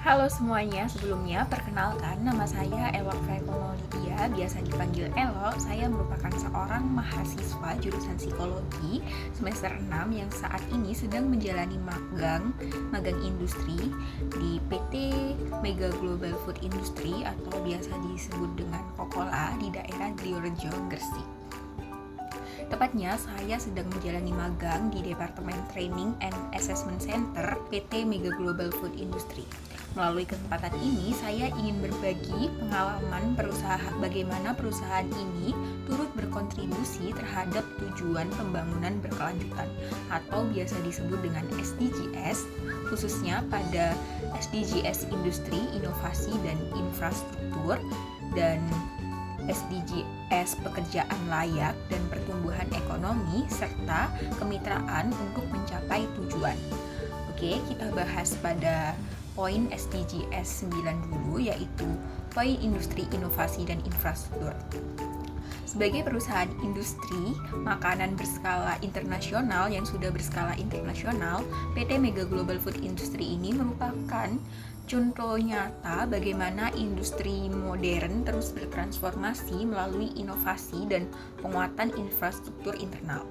Halo semuanya, sebelumnya perkenalkan nama saya Elok Lydia, biasa dipanggil Elok. Saya merupakan seorang mahasiswa jurusan psikologi semester 6 yang saat ini sedang menjalani magang industri di PT Mega Global Food Industry atau biasa disebut dengan Kokola di daerah Gliorejo, Gresik. Tepatnya, saya sedang menjalani magang di Departemen Training and Assessment Center PT Mega Global Food Industry. Melalui kesempatan ini, saya ingin berbagi pengalaman bagaimana perusahaan ini turut berkontribusi terhadap tujuan pembangunan berkelanjutan atau biasa disebut dengan SDGs, khususnya pada SDGs Industri, Inovasi, dan Infrastruktur, dan SDGs Pekerjaan Layak dan Pertumbuhan Ekonomi, serta kemitraan untuk mencapai tujuan. Oke, kita bahas pada poin SDGs 9 dulu, yaitu poin industri, inovasi, dan infrastruktur. Sebagai perusahaan industri makanan berskala internasional yang sudah berskala internasional, PT Mega Global Food Industry ini merupakan contoh nyata bagaimana industri modern terus bertransformasi melalui inovasi dan penguatan infrastruktur internal.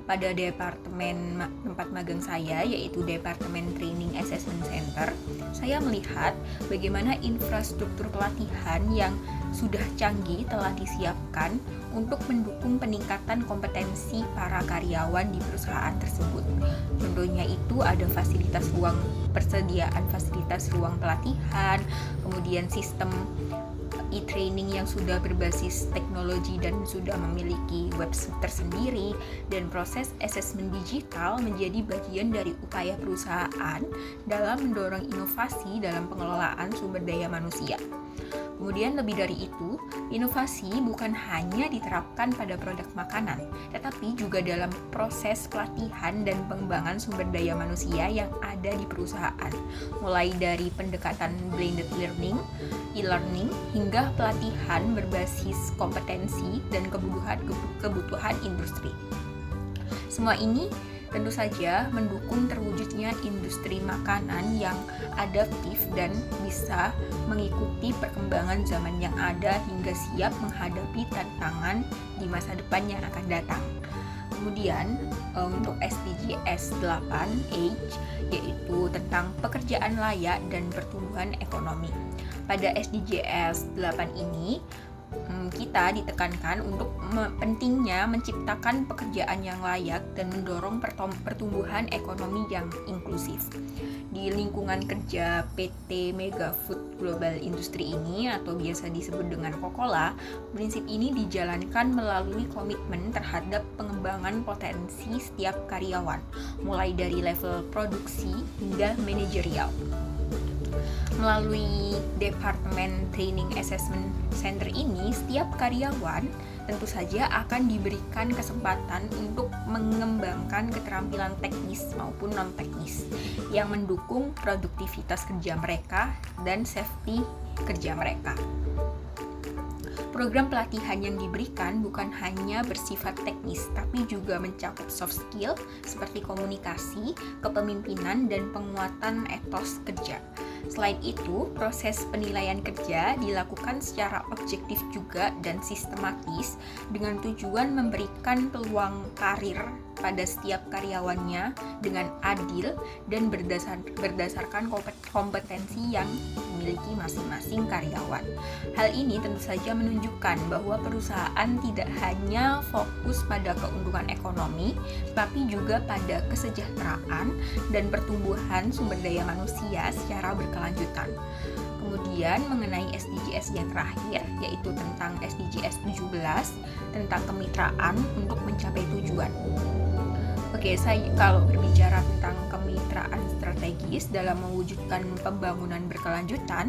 Pada departemen tempat magang saya, yaitu Departemen Training Assessment Center, saya melihat bagaimana infrastruktur pelatihan yang sudah canggih telah disiapkan untuk mendukung peningkatan kompetensi para karyawan di perusahaan tersebut. Contohnya itu ada persediaan fasilitas ruang pelatihan, kemudian sistem e-training yang sudah berbasis teknologi dan sudah memiliki website tersendiri, dan proses asesmen digital menjadi bagian dari upaya perusahaan dalam mendorong inovasi dalam pengelolaan sumber daya manusia. Kemudian lebih dari itu, inovasi bukan hanya diterapkan pada produk makanan, tetapi juga dalam proses pelatihan dan pengembangan sumber daya manusia yang ada di perusahaan, mulai dari pendekatan blended learning, e-learning, hingga pelatihan berbasis kompetensi dan kebutuhan industri. Semua ini tentu saja mendukung terwujudnya industri makanan yang adaptif dan bisa mengikuti perkembangan zaman yang ada hingga siap menghadapi tantangan di masa depan yang akan datang. Kemudian untuk SDGs 8H, yaitu tentang pekerjaan layak dan pertumbuhan ekonomi. Pada SDGs 8 ini kita ditekankan untuk pentingnya menciptakan pekerjaan yang layak dan mendorong pertumbuhan ekonomi yang inklusif. Di lingkungan kerja PT Mega Food Global Industry ini atau biasa disebut dengan Kokola, prinsip ini dijalankan melalui komitmen terhadap pengembangan potensi setiap karyawan, mulai dari level produksi hingga manajerial. Melalui Departemen Training Assessment Center ini, setiap karyawan tentu saja akan diberikan kesempatan untuk mengembangkan keterampilan teknis maupun non-teknis yang mendukung produktivitas kerja mereka dan safety kerja mereka. Program pelatihan yang diberikan bukan hanya bersifat teknis, tapi juga mencakup soft skill seperti komunikasi, kepemimpinan, dan penguatan etos kerja. Selain itu, proses penilaian kerja dilakukan secara objektif juga dan sistematis dengan tujuan memberikan peluang karir pada setiap karyawannya dengan adil dan berdasarkan kompetensi yang dimiliki masing-masing karyawan. Hal ini tentu saja menunjukkan bahwa perusahaan tidak hanya fokus pada keuntungan ekonomi, tapi juga pada kesejahteraan dan pertumbuhan sumber daya manusia secara berkelanjutan. Kemudian mengenai SDGs yang terakhir, yaitu tentang SDGs 17, tentang kemitraan untuk mencapai tujuan. Oke, kalau berbicara tentang kemitraan strategis dalam mewujudkan pembangunan berkelanjutan,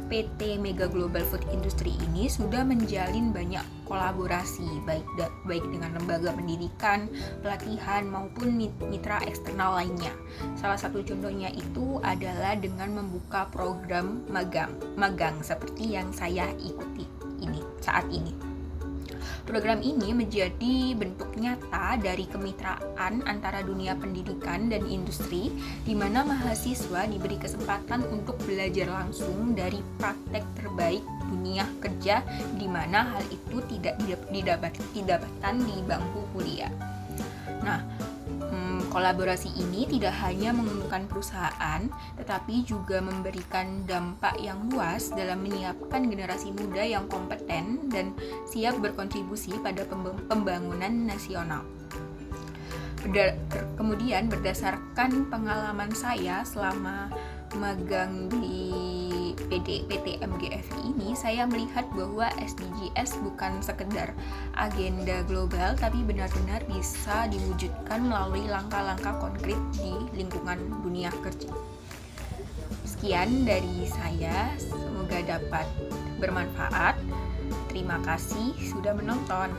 PT Mega Global Food Industry ini sudah menjalin banyak kolaborasi baik dengan lembaga pendidikan, pelatihan maupun mitra eksternal lainnya. Salah satu contohnya itu adalah dengan membuka program magang seperti yang saya ikuti saat ini. Program ini menjadi bentuk nyata dari kemitraan antara dunia pendidikan dan industri, di mana mahasiswa diberi kesempatan untuk belajar langsung dari praktek terbaik dunia kerja, di mana hal itu tidak didapatkan di bangku kuliah. Nah, kolaborasi ini tidak hanya menguntungkan perusahaan, tetapi juga memberikan dampak yang luas dalam menyiapkan generasi muda yang kompeten dan siap berkontribusi pada pembangunan nasional. Kemudian berdasarkan pengalaman saya selama magang di PT MGFI ini, saya melihat bahwa SDGs bukan sekedar agenda global, tapi benar-benar bisa diwujudkan melalui langkah-langkah konkret di lingkungan dunia kerja. Sekian dari saya, semoga dapat bermanfaat. Terima kasih sudah menonton.